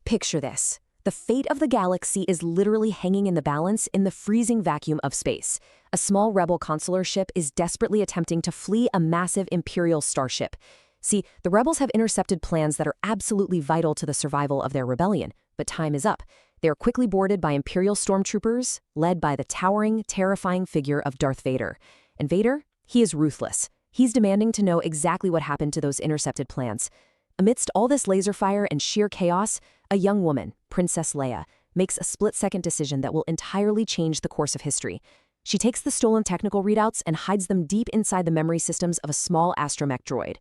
Picture this. The fate of the galaxy is literally hanging in the balance in the freezing vacuum of space. A small rebel consular ship is desperately attempting to flee a massive Imperial starship. See, the rebels have intercepted plans that are absolutely vital to the survival of their rebellion, but time is up. They are quickly boarded by Imperial stormtroopers, led by the towering, terrifying figure of Darth Vader. And Vader? He is ruthless. He's demanding to know exactly what happened to those intercepted plans. Amidst all this laser fire and sheer chaos, a young woman, Princess Leia, makes a split-second decision that will entirely change the course of history. She takes the stolen technical readouts and hides them deep inside the memory systems of a small astromech droid.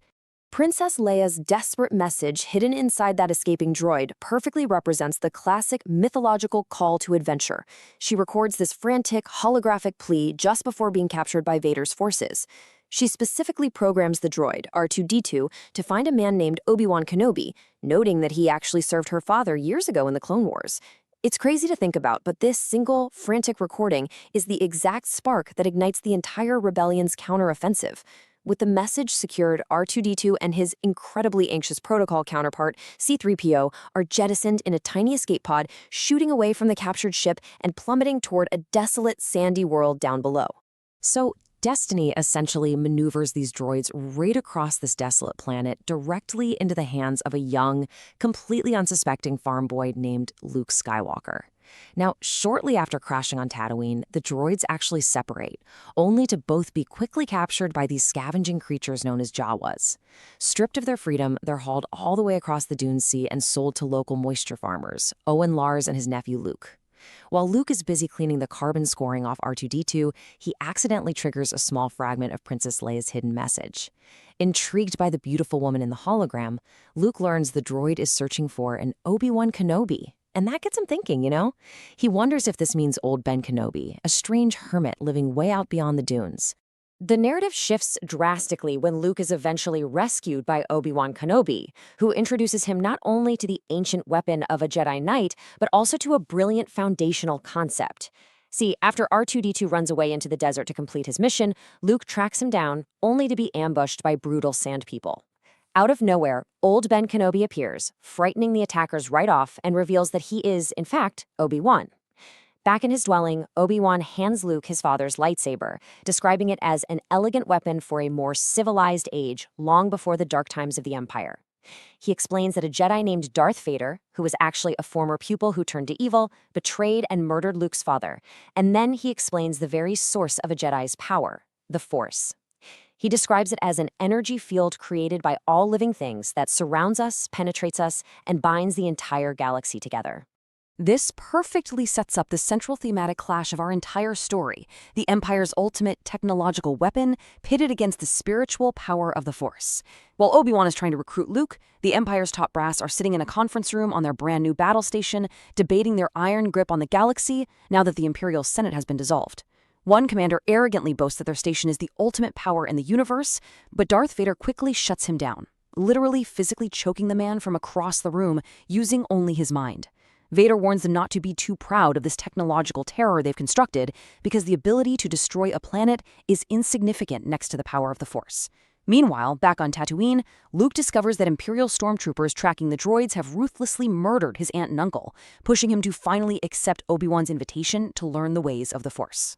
Princess Leia's desperate message hidden inside that escaping droid perfectly represents the classic mythological call to adventure. She records this frantic, holographic plea just before being captured by Vader's forces. She specifically programs the droid, R2-D2, to find a man named Obi-Wan Kenobi, noting that he actually served her father years ago in the Clone Wars. It's crazy to think about, but this single, frantic recording is the exact spark that ignites the entire rebellion's counteroffensive. With the message secured, R2-D2 and his incredibly anxious protocol counterpart, C-3PO, are jettisoned in a tiny escape pod, shooting away from the captured ship and plummeting toward a desolate, sandy world down below. So, Destiny essentially maneuvers these droids right across this desolate planet directly into the hands of a young, completely unsuspecting farm boy named Luke Skywalker. Now, shortly after crashing on Tatooine, the droids actually separate, only to both be quickly captured by these scavenging creatures known as Jawas. Stripped of their freedom, they're hauled all the way across the Dune Sea and sold to local moisture farmers, Owen Lars and his nephew Luke. While Luke is busy cleaning the carbon scoring off R2-D2, he accidentally triggers a small fragment of Princess Leia's hidden message. Intrigued by the beautiful woman in the hologram, Luke learns the droid is searching for an Obi-Wan Kenobi. And that gets him thinking, you know? He wonders if this means old Ben Kenobi, a strange hermit living way out beyond the dunes. The narrative shifts drastically when Luke is eventually rescued by Obi-Wan Kenobi, who introduces him not only to the ancient weapon of a Jedi Knight, but also to a brilliant foundational concept. See, after R2-D2 runs away into the desert to complete his mission, Luke tracks him down, only to be ambushed by brutal sand people. Out of nowhere, old Ben Kenobi appears, frightening the attackers right off, and reveals that he is, in fact, Obi-Wan. Back in his dwelling, Obi-Wan hands Luke his father's lightsaber, describing it as an elegant weapon for a more civilized age long before the dark times of the Empire. He explains that a Jedi named Darth Vader, who was actually a former pupil who turned to evil, betrayed and murdered Luke's father, and then he explains the very source of a Jedi's power, the Force. He describes it as an energy field created by all living things that surrounds us, penetrates us, and binds the entire galaxy together. This perfectly sets up the central thematic clash of our entire story, the Empire's ultimate technological weapon pitted against the spiritual power of the Force. While Obi-Wan is trying to recruit Luke, the Empire's top brass are sitting in a conference room on their brand new battle station, debating their iron grip on the galaxy now that the Imperial Senate has been dissolved. One commander arrogantly boasts that their station is the ultimate power in the universe, but Darth Vader quickly shuts him down, literally physically choking the man from across the room using only his mind. Vader warns them not to be too proud of this technological terror they've constructed because the ability to destroy a planet is insignificant next to the power of the Force. Meanwhile, back on Tatooine, Luke discovers that Imperial stormtroopers tracking the droids have ruthlessly murdered his aunt and uncle, pushing him to finally accept Obi-Wan's invitation to learn the ways of the Force.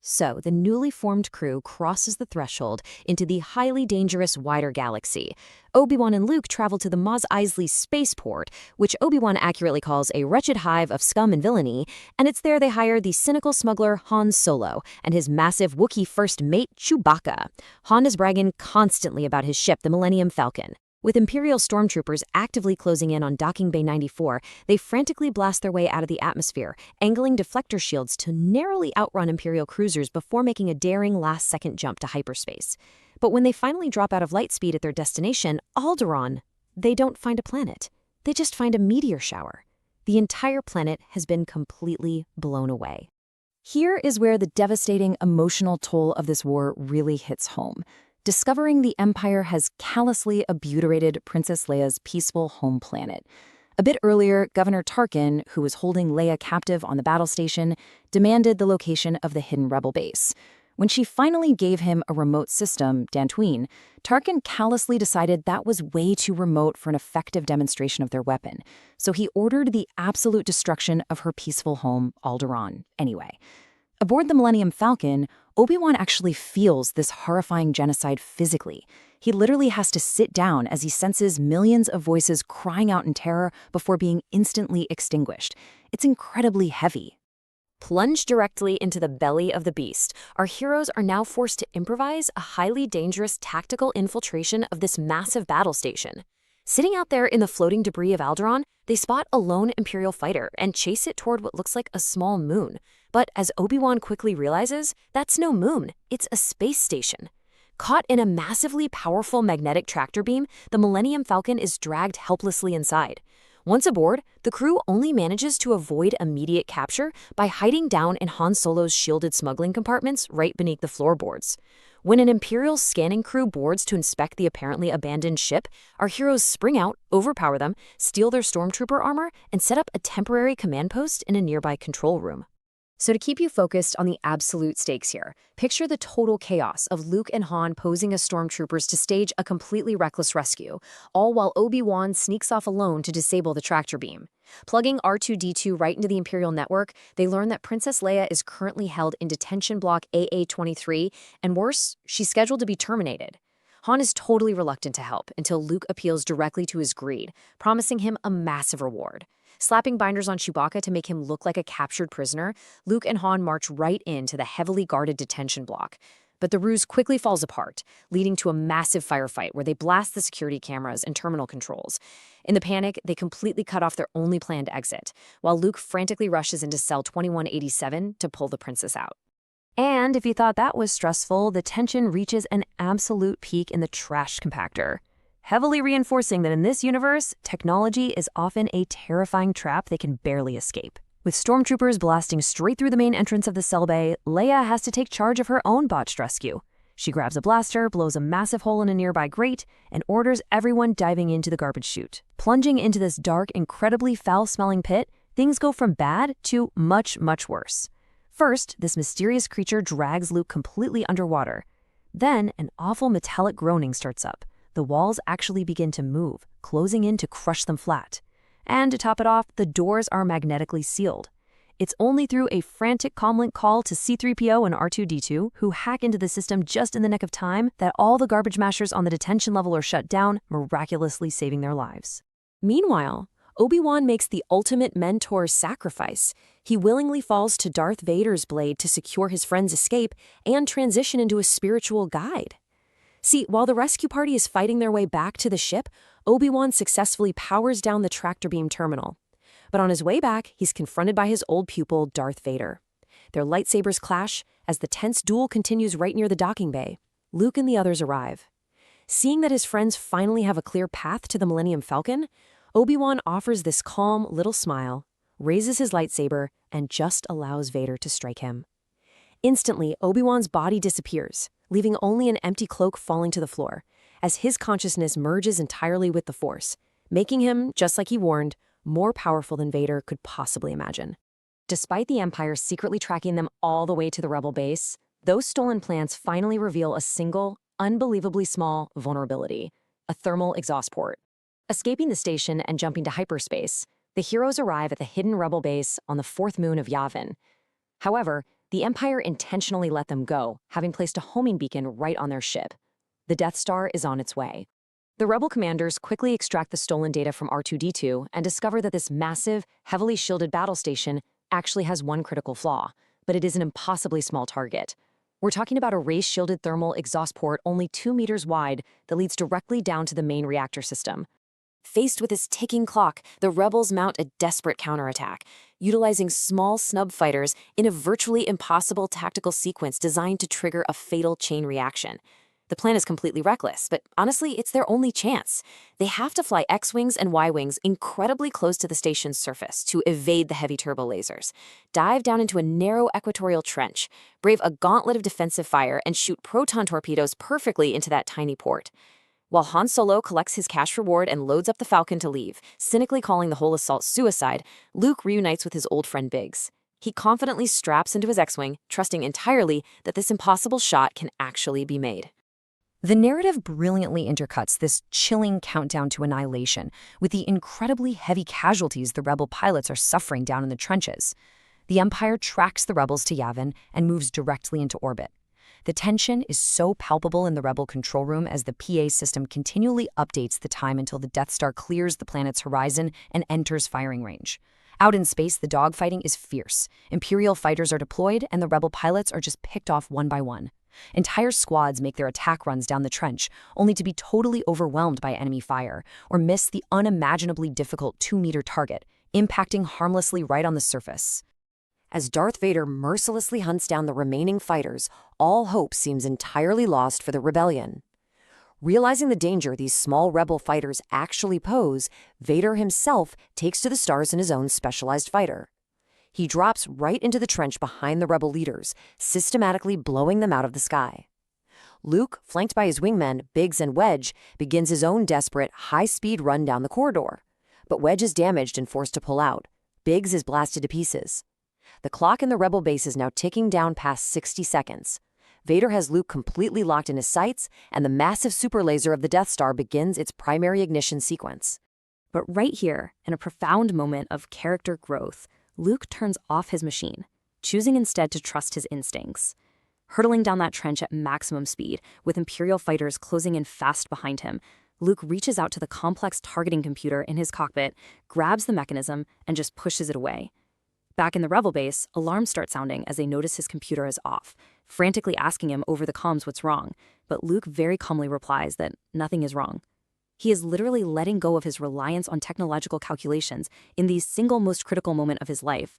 So, the newly formed crew crosses the threshold into the highly dangerous wider galaxy. Obi-Wan and Luke travel to the Mos Eisley spaceport, which Obi-Wan accurately calls a wretched hive of scum and villainy, and it's there they hire the cynical smuggler Han Solo and his massive Wookiee first mate Chewbacca. Han is bragging constantly about his ship, the Millennium Falcon. With Imperial stormtroopers actively closing in on Docking Bay 94, they frantically blast their way out of the atmosphere, angling deflector shields to narrowly outrun Imperial cruisers before making a daring last-second jump to hyperspace. But when they finally drop out of light speed at their destination, Alderaan, they don't find a planet. They just find a meteor shower. The entire planet has been completely blown away. Here is where the devastating emotional toll of this war really hits home. Discovering the Empire has callously obliterated Princess Leia's peaceful home planet. A bit earlier, Governor Tarkin, who was holding Leia captive on the battle station, demanded the location of the hidden rebel base. When she finally gave him a remote system, Dantooine, Tarkin callously decided that was way too remote for an effective demonstration of their weapon, so he ordered the absolute destruction of her peaceful home, Alderaan, anyway. Aboard the Millennium Falcon, Obi-Wan actually feels this horrifying genocide physically. He literally has to sit down as he senses millions of voices crying out in terror before being instantly extinguished. It's incredibly heavy. Plunged directly into the belly of the beast, our heroes are now forced to improvise a highly dangerous tactical infiltration of this massive battle station. Sitting out there in the floating debris of Alderaan, they spot a lone Imperial fighter and chase it toward what looks like a small moon. But as Obi-Wan quickly realizes, that's no moon, it's a space station. Caught in a massively powerful magnetic tractor beam, the Millennium Falcon is dragged helplessly inside. Once aboard, the crew only manages to avoid immediate capture by hiding down in Han Solo's shielded smuggling compartments right beneath the floorboards. When an Imperial scanning crew boards to inspect the apparently abandoned ship, our heroes spring out, overpower them, steal their stormtrooper armor, and set up a temporary command post in a nearby control room. So to keep you focused on the absolute stakes here, picture the total chaos of Luke and Han posing as stormtroopers to stage a completely reckless rescue, all while Obi-Wan sneaks off alone to disable the tractor beam. Plugging R2-D2 right into the Imperial network, they learn that Princess Leia is currently held in detention block AA-23, and worse, she's scheduled to be terminated. Han is totally reluctant to help until Luke appeals directly to his greed, promising him a massive reward. Slapping binders on Chewbacca to make him look like a captured prisoner, Luke and Han march right into the heavily guarded detention block. But the ruse quickly falls apart, leading to a massive firefight where they blast the security cameras and terminal controls. In the panic, they completely cut off their only planned exit, while Luke frantically rushes into cell 2187 to pull the princess out. And if you thought that was stressful, the tension reaches an absolute peak in the trash compactor, heavily reinforcing that in this universe, technology is often a terrifying trap they can barely escape. With stormtroopers blasting straight through the main entrance of the cell bay, Leia has to take charge of her own botched rescue. She grabs a blaster, blows a massive hole in a nearby grate, and orders everyone diving into the garbage chute. Plunging into this dark, incredibly foul-smelling pit, things go from bad to much, much worse. First, this mysterious creature drags Luke completely underwater. Then, an awful metallic groaning starts up. The walls actually begin to move, closing in to crush them flat. And to top it off, the doors are magnetically sealed. It's only through a frantic comlink call to C-3PO and R2-D2, who hack into the system just in the nick of time, that all the garbage mashers on the detention level are shut down, miraculously saving their lives. Meanwhile, Obi-Wan makes the ultimate mentor sacrifice. He willingly falls to Darth Vader's blade to secure his friend's escape and transition into a spiritual guide. See, while the rescue party is fighting their way back to the ship, Obi-Wan successfully powers down the tractor beam terminal. But on his way back, he's confronted by his old pupil, Darth Vader. Their lightsabers clash as the tense duel continues right near the docking bay. Luke and the others arrive. Seeing that his friends finally have a clear path to the Millennium Falcon, Obi-Wan offers this calm little smile, raises his lightsaber, and just allows Vader to strike him. Instantly, Obi-Wan's body disappears, leaving only an empty cloak falling to the floor, as his consciousness merges entirely with the Force, making him, just like he warned, more powerful than Vader could possibly imagine. Despite the Empire secretly tracking them all the way to the Rebel base, those stolen plans finally reveal a single, unbelievably small vulnerability: a thermal exhaust port. Escaping the station and jumping to hyperspace, the heroes arrive at the hidden Rebel base on the fourth moon of Yavin. However, the Empire intentionally let them go, having placed a homing beacon right on their ship. The Death Star is on its way. The Rebel commanders quickly extract the stolen data from R2-D2 and discover that this massive, heavily shielded battle station actually has one critical flaw, but it is an impossibly small target. We're talking about a race-shielded thermal exhaust port only 2 meters wide that leads directly down to the main reactor system. Faced with this ticking clock, the rebels mount a desperate counterattack, utilizing small snub fighters in a virtually impossible tactical sequence designed to trigger a fatal chain reaction. The plan is completely reckless, but honestly, it's their only chance. They have to fly X-Wings and Y-Wings incredibly close to the station's surface to evade the heavy turbo lasers, dive down into a narrow equatorial trench, brave a gauntlet of defensive fire, and shoot proton torpedoes perfectly into that tiny port. While Han Solo collects his cash reward and loads up the Falcon to leave, cynically calling the whole assault suicide, Luke reunites with his old friend Biggs. He confidently straps into his X-Wing, trusting entirely that this impossible shot can actually be made. The narrative brilliantly intercuts this chilling countdown to annihilation with the incredibly heavy casualties the rebel pilots are suffering down in the trenches. The Empire tracks the rebels to Yavin and moves directly into orbit. The tension is so palpable in the rebel control room as the PA system continually updates the time until the Death Star clears the planet's horizon and enters firing range. Out in space, the dogfighting is fierce. Imperial fighters are deployed, and the rebel pilots are just picked off one by one. Entire squads make their attack runs down the trench, only to be totally overwhelmed by enemy fire, or miss the unimaginably difficult 2-meter target, impacting harmlessly right on the surface. As Darth Vader mercilessly hunts down the remaining fighters, all hope seems entirely lost for the rebellion. Realizing the danger these small rebel fighters actually pose, Vader himself takes to the stars in his own specialized fighter. He drops right into the trench behind the rebel leaders, systematically blowing them out of the sky. Luke, flanked by his wingmen, Biggs and Wedge, begins his own desperate, high-speed run down the corridor. But Wedge is damaged and forced to pull out. Biggs is blasted to pieces. The clock in the rebel base is now ticking down past 60 seconds. Vader has Luke completely locked in his sights, and the massive super laser of the Death Star begins its primary ignition sequence. But right here, in a profound moment of character growth, Luke turns off his machine, choosing instead to trust his instincts. Hurtling down that trench at maximum speed, with Imperial fighters closing in fast behind him, Luke reaches out to the complex targeting computer in his cockpit, grabs the mechanism, and just pushes it away. Back in the rebel base, alarms start sounding as they notice his computer is off, frantically asking him over the comms what's wrong, but Luke very calmly replies that nothing is wrong. He is literally letting go of his reliance on technological calculations in the single most critical moment of his life.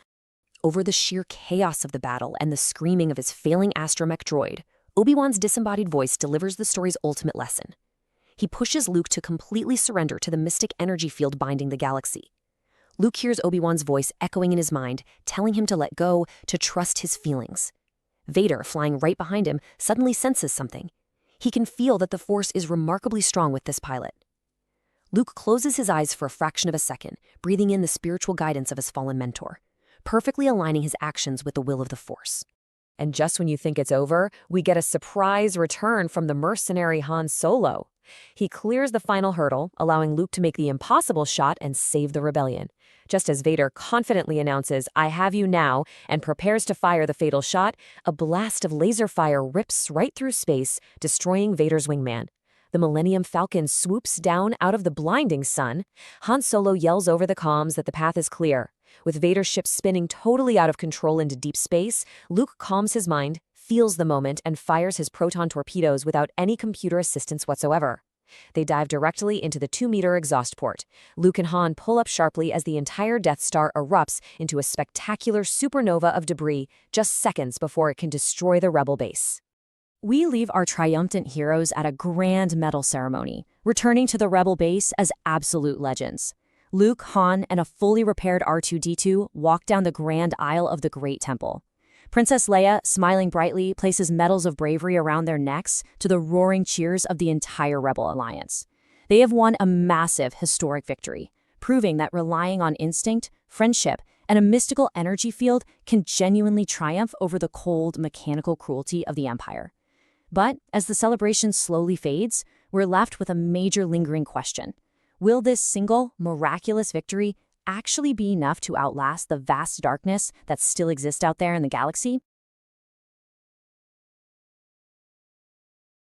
Over the sheer chaos of the battle and the screaming of his failing astromech droid, Obi-Wan's disembodied voice delivers the story's ultimate lesson. He pushes Luke to completely surrender to the mystic energy field binding the galaxy. Luke hears Obi-Wan's voice echoing in his mind, telling him to let go, to trust his feelings. Vader, flying right behind him, suddenly senses something. He can feel that the Force is remarkably strong with this pilot. Luke closes his eyes for a fraction of a second, breathing in the spiritual guidance of his fallen mentor, perfectly aligning his actions with the will of the Force. And just when you think it's over, we get a surprise return from the mercenary Han Solo. He clears the final hurdle, allowing Luke to make the impossible shot and save the rebellion. Just as Vader confidently announces, "I have you now," and prepares to fire the fatal shot, a blast of laser fire rips right through space, destroying Vader's wingman. The Millennium Falcon swoops down out of the blinding sun. Han Solo yells over the comms that the path is clear. With Vader's ship spinning totally out of control into deep space, Luke calms his mind, feels the moment, and fires his proton torpedoes without any computer assistance whatsoever. They dive directly into the 2-meter exhaust port. Luke and Han pull up sharply as the entire Death Star erupts into a spectacular supernova of debris just seconds before it can destroy the rebel base. We leave our triumphant heroes at a grand medal ceremony, returning to the rebel base as absolute legends. Luke, Han, and a fully repaired R2-D2 walk down the grand aisle of the Great Temple. Princess Leia, smiling brightly, places medals of bravery around their necks to the roaring cheers of the entire Rebel Alliance. They have won a massive historic victory, proving that relying on instinct, friendship, and a mystical energy field can genuinely triumph over the cold, mechanical cruelty of the Empire. But as the celebration slowly fades, we're left with a major lingering question. Will this single, miraculous victory actually be enough to outlast the vast darkness that still exists out there in the galaxy?